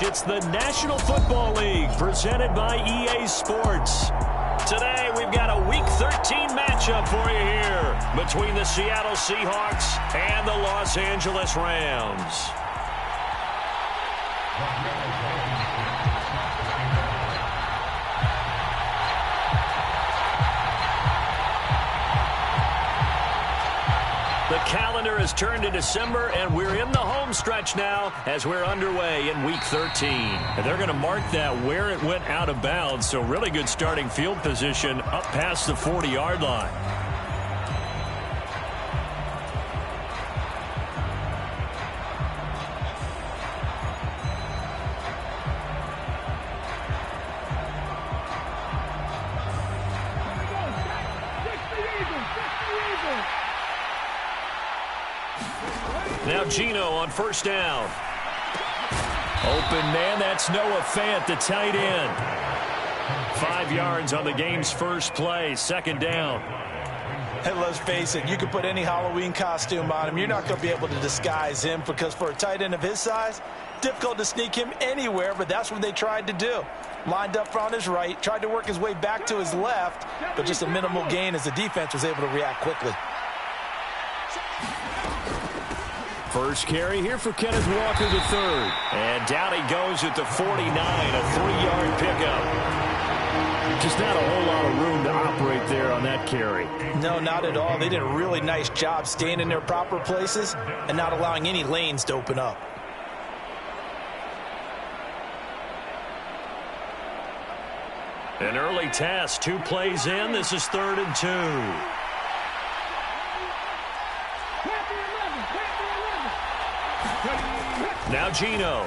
It's the National Football League presented by EA Sports. Today, we've got a Week 13 matchup for you here between the Seattle Seahawks and the Los Angeles Rams. The calendar has turned to December, and we're in the home stretch now as we're underway in Week 13. And they're going to mark that where it went out of bounds, so really good starting field position up past the 40-yard line. Now Geno on first down. Open man, that's Noah Fant, the tight end. 5 yards on the game's first play, second down. Hey, let's face it, you can put any Halloween costume on him. You're not going to be able to disguise him because for a tight end of his size, difficult to sneak him anywhere, but that's what they tried to do. Lined up on his right, tried to work his way back to his left, but just a minimal gain as the defense was able to react quickly. First carry here for Kenneth Walker III. And down he goes at the 49, a 3-yard pickup. Just not a whole lot of room to operate there on that carry. No, not at all. They did a really nice job staying in their proper places and not allowing any lanes to open up. An early test, 2 plays in. This is 3rd and 2. Now Geno.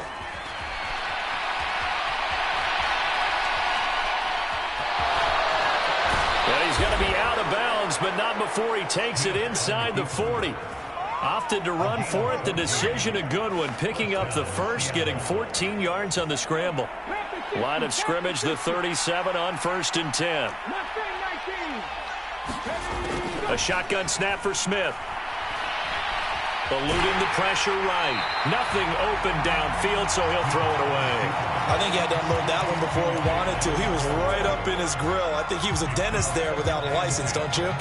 And he's going to be out of bounds, but not before he takes it inside the 40. Opted to run for it. The decision a good one. Picking up the first, getting 14 yards on the scramble. Line of scrimmage, the 37 on 1st and 10. A shotgun snap for Smith. Eluding the pressure right. Nothing open downfield, so he'll throw it away. I think he had to unload that one before he wanted to. He was right up in his grill. I think he was a dentist there without a license, don't you?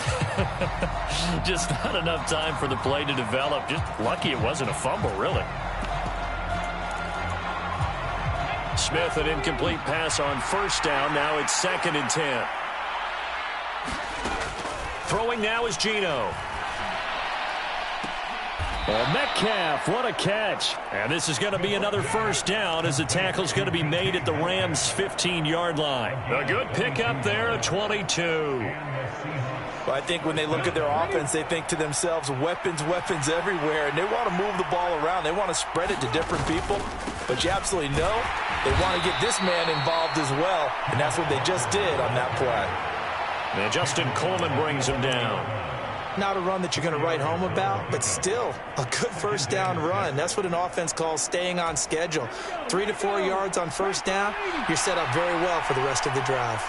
Just not enough time for the play to develop. Just lucky it wasn't a fumble, really. Smith, an incomplete pass on first down. Now it's 2nd and 10. Throwing now is Geno. Well, Metcalf, what a catch. And this is going to be another first down as the tackle's going to be made at the Rams' 15-yard line. A good pickup there at 22. Well, I think when they look at their offense, they think to themselves, weapons, weapons everywhere, and they want to move the ball around. They want to spread it to different people. But you absolutely know they want to get this man involved as well, and that's what they just did on that play. And Justin Coleman brings him down. Not a run that you're going to write home about, but still a good first down run. That's what an offense calls staying on schedule. 3 to 4 yards on first down, you're set up very well for the rest of the drive.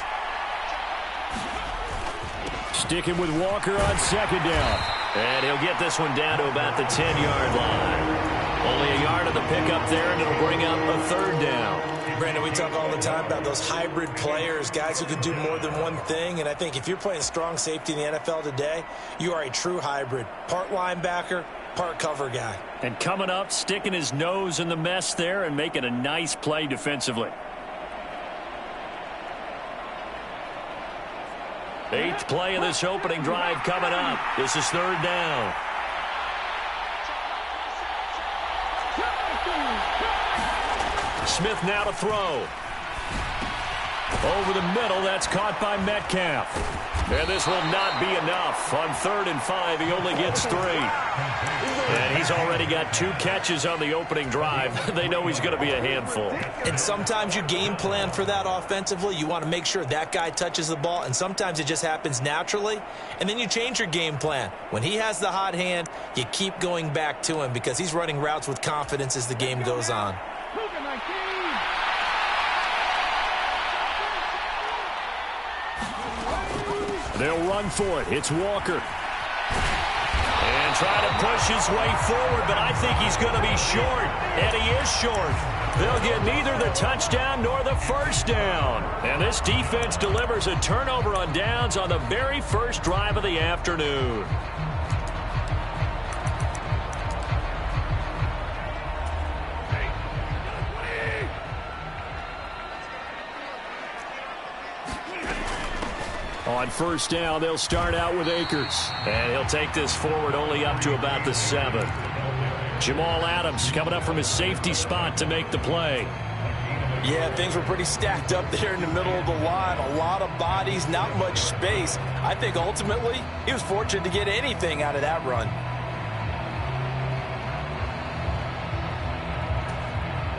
Sticking with Walker on second down. And he'll get this one down to about the 10-yard line. Only a yard of the pickup there, and it'll bring up a 3rd down. Brandon, we talk all the time about those hybrid players, guys who can do more than one thing. And I think if you're playing strong safety in the NFL today, you are a true hybrid. Part linebacker, part cover guy. And coming up, sticking his nose in the mess there and making a nice play defensively. 8th play of this opening drive coming up. This is 3rd down. Smith now to throw. Over the middle, that's caught by Metcalf. And this will not be enough. On 3rd and 5, he only gets 3. And he's already got 2 catches on the opening drive. They know he's going to be a handful. And sometimes you game plan for that offensively. You want to make sure that guy touches the ball, and sometimes it just happens naturally. And then you change your game plan. When he has the hot hand, you keep going back to him because he's running routes with confidence as the game goes on. They'll run for it. It's Walker. And try to push his way forward, but I think he's going to be short, and he is short. They'll get neither the touchdown nor the first down. And this defense delivers a turnover on downs on the very first drive of the afternoon. On first down, they'll start out with Akers. And he'll take this forward only up to about the 7. Jamal Adams coming up from his safety spot to make the play. Yeah, things were pretty stacked up there in the middle of the line. A lot of bodies, not much space. I think ultimately he was fortunate to get anything out of that run.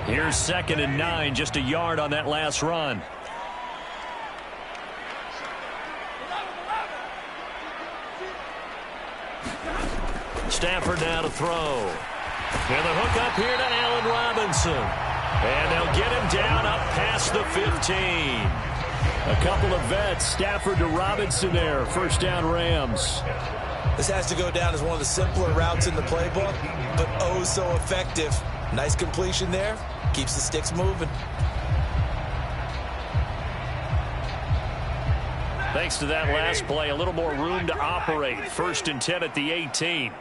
Here's 2nd and 9, just a yard on that last run. Stafford now to throw. And the hook up here to Allen Robinson. And they'll get him down up past the 15. A couple of vets, Stafford to Robinson there. First down, Rams. This has to go down as one of the simpler routes in the playbook, but oh so effective. Nice completion there. Keeps the sticks moving. Thanks to that last play, a little more room to operate. 1st and 10 at the 18.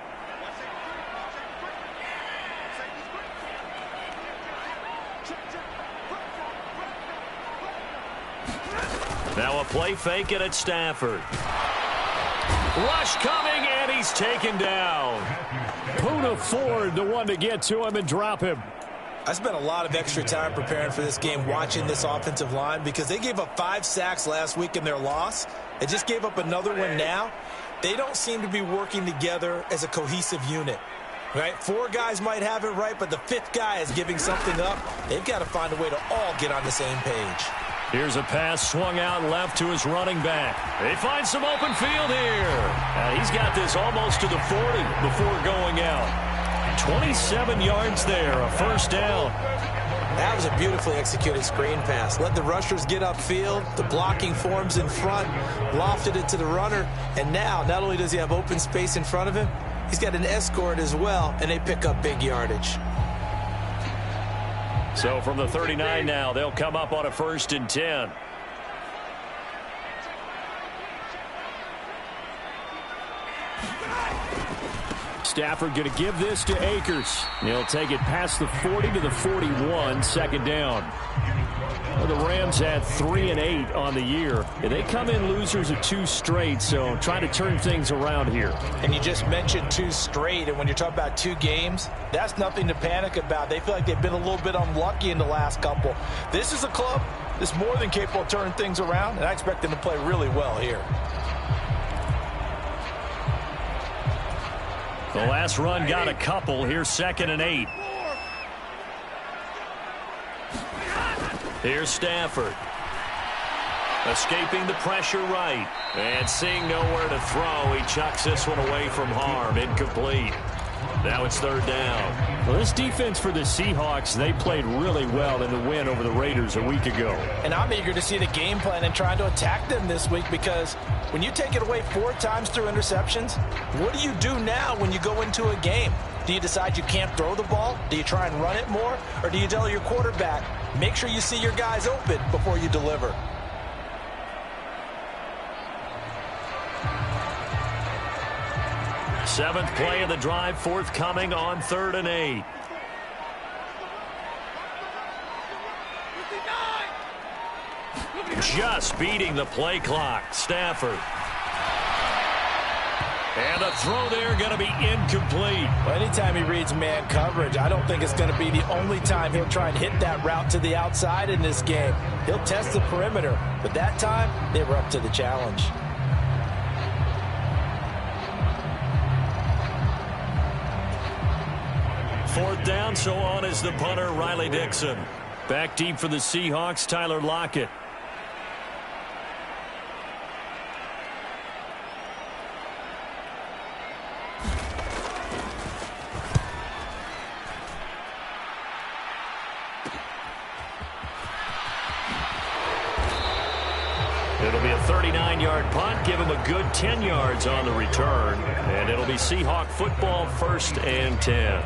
Now a play fake it at Stafford. Rush coming, and he's taken down. Poona Ford, the one to get to him and drop him. I spent a lot of extra time preparing for this game watching this offensive line because they gave up 5 sacks last week in their loss. They just gave up another one now. They don't seem to be working together as a cohesive unit. Right? 4 guys might have it right, but the 5th guy is giving something up. They've got to find a way to all get on the same page. Here's a pass swung out left to his running back. They find some open field here. He's got this almost to the 40 before going out. 27 yards there, a first down. That was a beautifully executed screen pass. Let the rushers get upfield. The blocking forms in front. Lofted it to the runner. And now, not only does he have open space in front of him, he's got an escort as well, and they pick up big yardage. So from the 39 now, they'll come up on a 1st and 10. Stafford going to give this to Akers. He'll take it past the 40 to the 41, 2nd down. Well, the Rams had 3 and 8 on the year. And they come in losers of 2 straight, so trying to turn things around here. And you just mentioned 2 straight, and when you're talking about 2 games, that's nothing to panic about. They feel like they've been a little bit unlucky in the last couple. This is a club that's more than capable of turning things around, and I expect them to play really well here. The last run got a couple. Here's 2nd and 8. Here's Stafford. Escaping the pressure right. And seeing nowhere to throw, he chucks this one away from harm. Incomplete. Now it's 3rd down. Well, this defense for the Seahawks, they played really well in the win over the Raiders a week ago. And I'm eager to see the game plan and trying to attack them this week because when you take it away 4 times through interceptions, what do you do now when you go into a game? Do you decide you can't throw the ball? Do you try and run it more? Or do you tell your quarterback, make sure you see your guys open before you deliver? Seventh play of the drive forthcoming on 3rd and 8. Just beating the play clock. Stafford. And the throw there going to be incomplete. Well, anytime he reads man coverage, I don't think it's going to be the only time he'll try and hit that route to the outside in this game. He'll test the perimeter, but that time they were up to the challenge. Fourth down, so on is the punter, Riley Dixon. Back deep for the Seahawks, Tyler Lockett. It'll be a 30 39-yard punt. Give him a good 10 yards on the return. And it'll be Seahawk football, 1st and 10.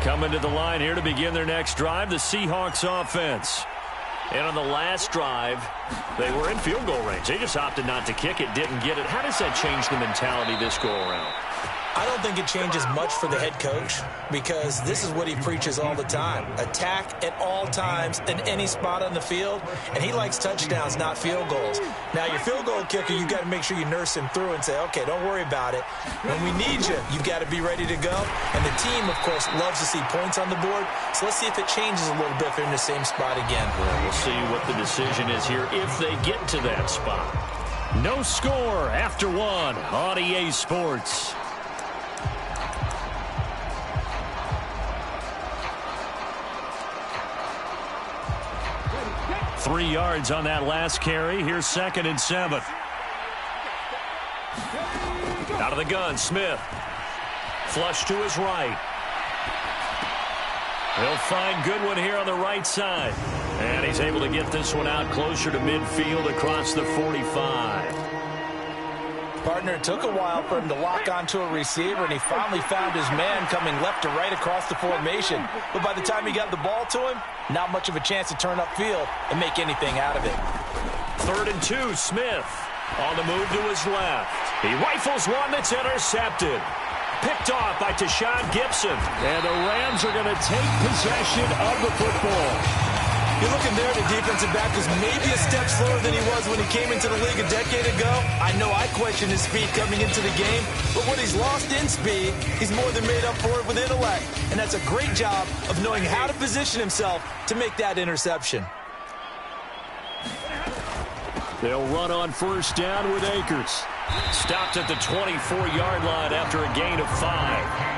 Coming to the line here to begin their next drive, the Seahawks offense. And on the last drive, they were in field goal range. They just opted not to kick it, didn't get it. How does that change the mentality this go around? I don't think it changes much for the head coach because this is what he preaches all the time. Attack at all times in any spot on the field, and he likes touchdowns, not field goals. Now, your field goal kicker, you've got to make sure you nurse him through and say, okay, don't worry about it. When we need you, you've got to be ready to go. And the team, of course, loves to see points on the board, so let's see if it changes a little bit if they're in the same spot again. Well, we'll see what the decision is here if they get to that spot. No score after one on EA Sports. 3 yards on that last carry. Here's 2nd and 7. Out of the gun, Smith. Flush to his right. He'll find Goodwin here on the right side. And he's able to get this one out closer to midfield across the 45. Partner, it took a while for him to lock onto a receiver, and he finally found his man coming left to right across the formation. But by the time he got the ball to him, not much of a chance to turn upfield and make anything out of it. 3rd and 2, Smith on the move to his left. He rifles one that's intercepted. Picked off by Tashawn Gibson. And the Rams are going to take possession of the football. You're looking there, the defensive back was maybe a step slower than he was when he came into the league a decade ago. I know I questioned his speed coming into the game, but what he's lost in speed, he's more than made up for it with intellect. And that's a great job of knowing how to position himself to make that interception. They'll run on 1st down with Akers. Stopped at the 24-yard line after a gain of 5.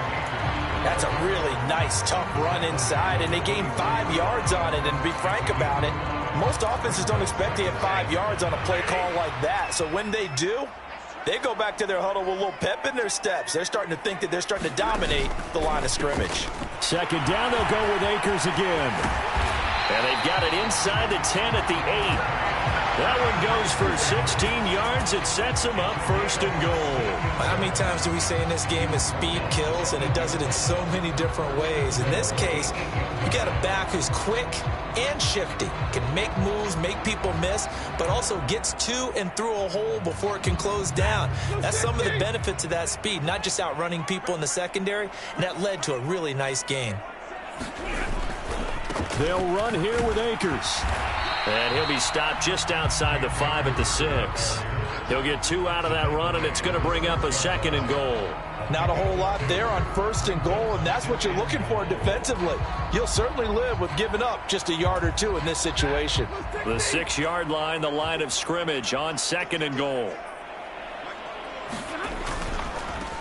That's a really nice, tough run inside, and they gained 5 yards on it. And to be frank about it, most offenses don't expect to get 5 yards on a play call like that. So when they do, they go back to their huddle with a little pep in their steps. They're starting to think that they're starting to dominate the line of scrimmage. 2nd down, they'll go with Akers again. And they've got it inside the 10 at the 8. That one goes for 16 yards. It sets them up 1st and goal. How many times do we say in this game is speed kills, and it does it in so many different ways. In this case, you got a back who's quick and shifty, can make moves, make people miss, but also gets to and through a hole before it can close down. That's some of the benefits of that speed, not just outrunning people in the secondary, and that led to a really nice gain. They'll run here with Akers. And he'll be stopped just outside the 5 at the 6. He'll get 2 out of that run, and it's going to bring up a 2nd and goal. Not a whole lot there on 1st and goal, and that's what you're looking for defensively. You'll certainly live with giving up just a yard or 2 in this situation. The 6-yard line, the line of scrimmage on 2nd and goal.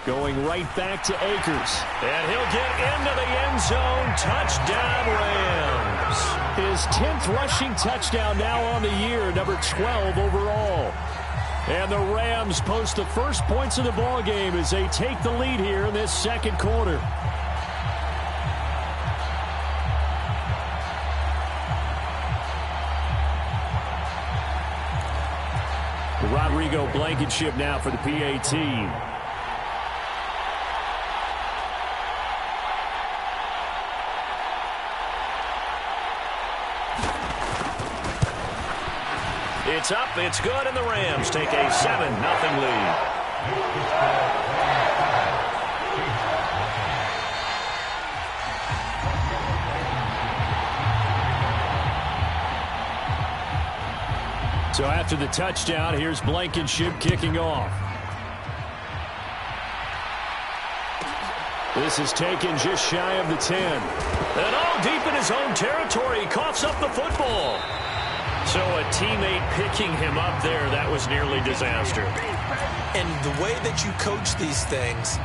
Going right back to Akers. And he'll get into the end zone. Touchdown, Rams. His 10th rushing touchdown now on the year, number 12 overall. And the Rams post the first points of the ball game as they take the lead here in this 2nd quarter. Rodrigo Blankenship now for the PAT. It's up, it's good, and the Rams take a 7-0 lead. So after the touchdown, here's Blankenship kicking off. This is taken just shy of the 10. And all deep in his own territory, he coughs up the football. So a teammate picking him up there, that was nearly disaster. And the way that you coach these things,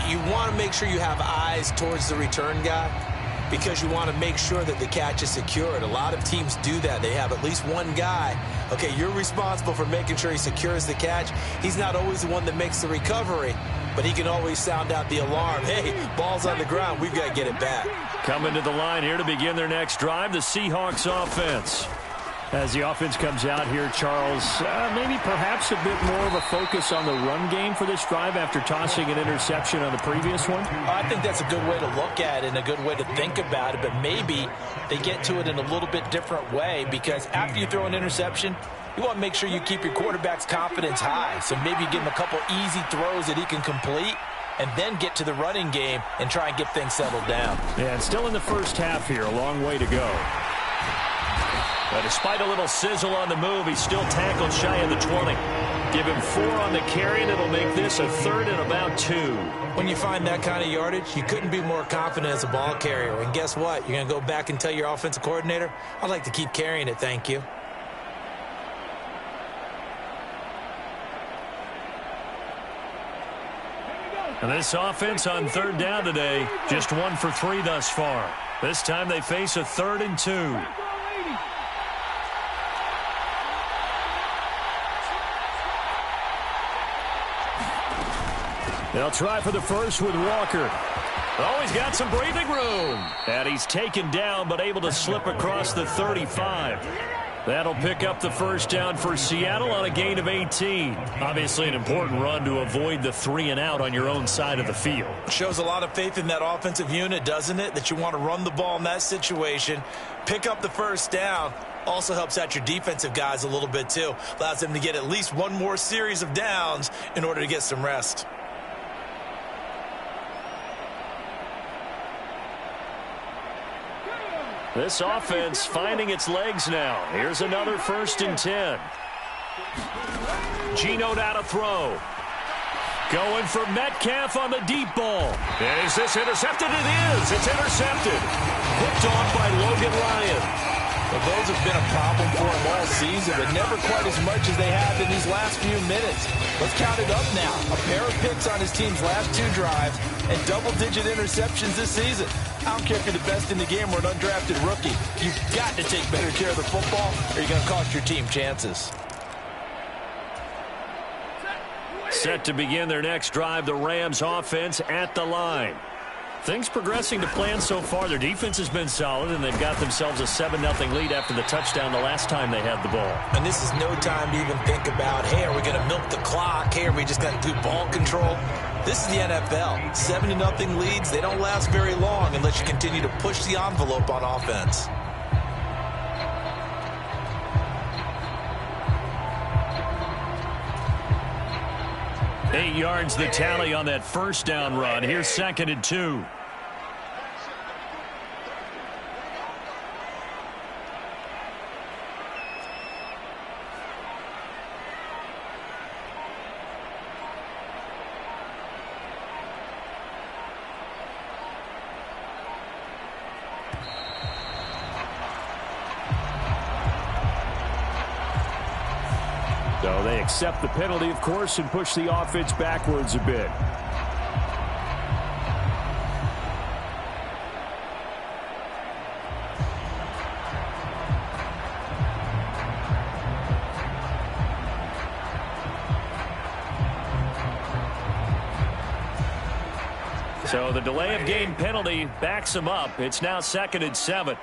you want to make sure you have eyes towards the return guy because you want to make sure that the catch is secured. A lot of teams do that. They have at least one guy. Okay, you're responsible for making sure he secures the catch. He's not always the one that makes the recovery, but he can always sound out the alarm. Hey, ball's on the ground. We've got to get it back. Coming to the line here to begin their next drive, the Seahawks offense. As the offense comes out here, Charles, maybe perhaps a bit more of a focus on the run game for this drive after tossing an interception on the previous one? I think that's a good way to look at it and a good way to think about it, but maybe they get to it in a little bit different way because after you throw an interception, you want to make sure you keep your quarterback's confidence high. So maybe you give him a couple easy throws that he can complete and then get to the running game and try and get things settled down. Yeah, and still in the first half here, a long way to go. But despite a little sizzle on the move, he's still tackled shy of the 20. Give him 4 on the carry, and it'll make this a 3rd and about 2. When you find that kind of yardage, you couldn't be more confident as a ball carrier. And guess what? You're going to go back and tell your offensive coordinator, I'd like to keep carrying it, thank you. And this offense on 3rd down today, just 1 for 3 thus far. This time they face a 3rd and 2. They'll try for the first with Walker. Oh, he's got some breathing room. And he's taken down, but able to slip across the 35. That'll pick up the first down for Seattle on a gain of 18. Obviously an important run to avoid the 3 and out on your own side of the field. Shows a lot of faith in that offensive unit, doesn't it? That you want to run the ball in that situation, pick up the first down. Also helps out your defensive guys a little bit too. Allows them to get at least one more series of downs in order to get some rest. This offense finding its legs now. Here's another 1st and 10. Geno now to throw. Going for Metcalf on the deep ball. And is this intercepted? It is. It's intercepted. Picked off by Logan Ryan. Well, those have been a problem for him all season, but never quite as much as they have in these last few minutes. Let's count it up now. A pair of picks on his team's last 2 drives and double-digit interceptions this season. I don't care if you're the best in the game or an undrafted rookie. You've got to take better care of the football or you're going to cost your team chances. Set to begin their next drive, the Rams offense at the line. Things progressing to plan so far. Their defense has been solid, and they've got themselves a 7-0 lead after the touchdown the last time they had the ball. And this is no time to even think about, hey, are we going to milk the clock? Hey, are we just going to do ball control? This is the NFL. 7-0 leads, they don't last very long unless you continue to push the envelope on offense. Eight yards the tally on that first down run. Here's 2nd and 2. So they accept the penalty, of course, and push the offense backwards a bit. So the delay of game penalty backs him up. It's now 2nd and 7.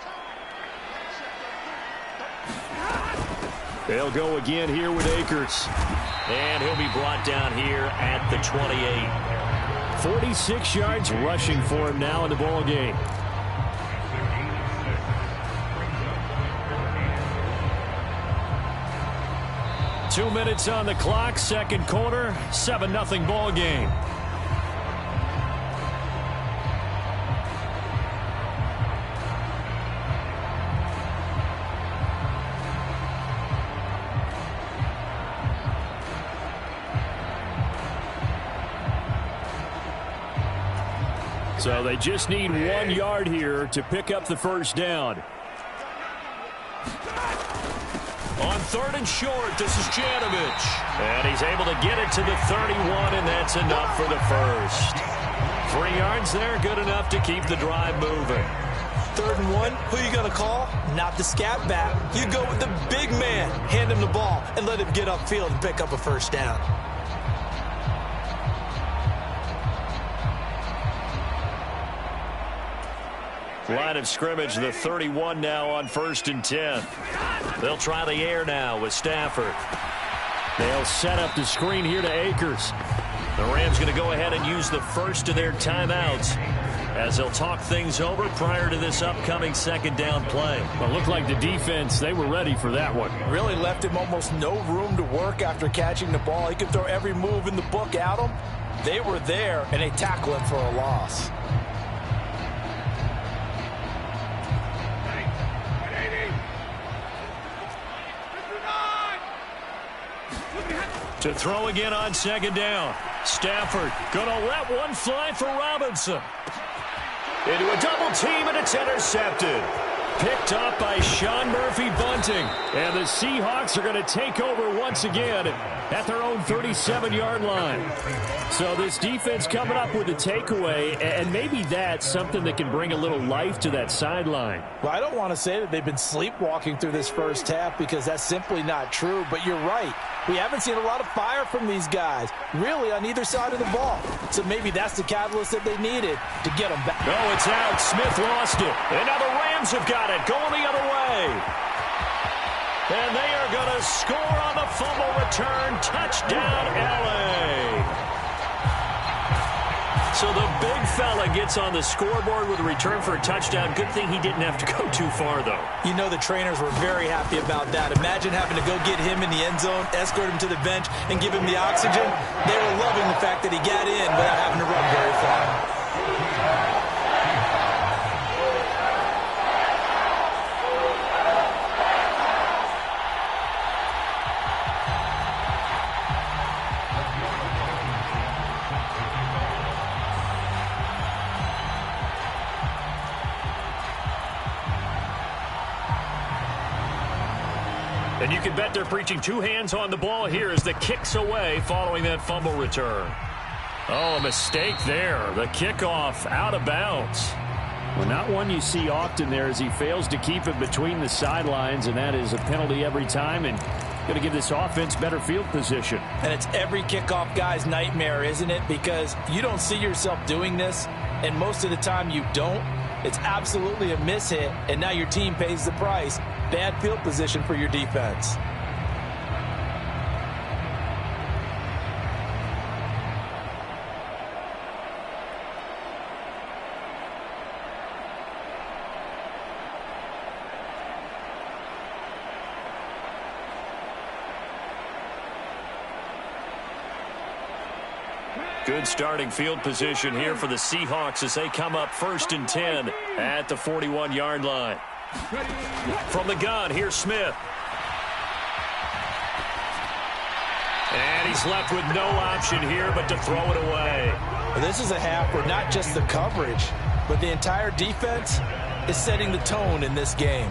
They'll go again here with Akers. And he'll be brought down here at the 28. 46 yards rushing for him now in the ball game. Two minutes on the clock, 2nd quarter, 7-0 ball game. So they just need 1 yard here to pick up the first down. On 3rd and short, this is Janovich. And he's able to get it to the 31, and that's enough for the first. 3 yards there, good enough to keep the drive moving. 3rd and 1, who you going to call? Not the scat back. You go with the big man. Hand him the ball and let him get upfield and pick up a 1st down. Line of scrimmage, the 31 now on 1st and 10. They'll try the air now with Stafford. They'll set up the screen here to Akers. The Rams going to go ahead and use the first of their timeouts as they'll talk things over prior to this upcoming 2nd down play. Well, it looked like the defense, they were ready for that one. Really left him almost no room to work after catching the ball. He could throw every move in the book at him. They were there, and they tackle him for a loss. To throw again on 2nd down. Stafford gonna let one fly for Robinson. Into a double team, and it's intercepted. Picked up by Sean Murphy-Bunting. And the Seahawks are going to take over once again at their own 37-yard line. So this defense coming up with a takeaway, and maybe that's something that can bring a little life to that sideline. Well, I don't want to say that they've been sleepwalking through this first half because that's simply not true, but you're right. We haven't seen a lot of fire from these guys, really, on either side of the ball. So maybe that's the catalyst that they needed to get them back. Oh, it's out. Smith lost it. And now the Rams have got it, going the other way. And they are going to score on the fumble return. Touchdown, L.A. So the big fella gets on the scoreboard with a return for a touchdown. Good thing he didn't have to go too far, though. You know the trainers were very happy about that. Imagine having to go get him in the end zone, escort him to the bench, and give him the oxygen. They were loving the fact that he got in without having to run very far. And you can bet they're preaching 2 hands on the ball here as the kick's away following that fumble return. Oh, a mistake there. The kickoff out of bounds. Well, not one you see often there as he fails to keep it between the sidelines, and that is a penalty every time and going to give this offense better field position. And it's every kickoff guy's nightmare, isn't it? Because you don't see yourself doing this, and most of the time you don't. It's absolutely a mishit, and now your team pays the price. Bad field position for your defense. Good starting field position here for the Seahawks as they come up 1st and 10 at the 41-yard line. From the gun, here's Smith. And he's left with no option here but to throw it away. Well, this is a half where not just the coverage, but the entire defense is setting the tone in this game.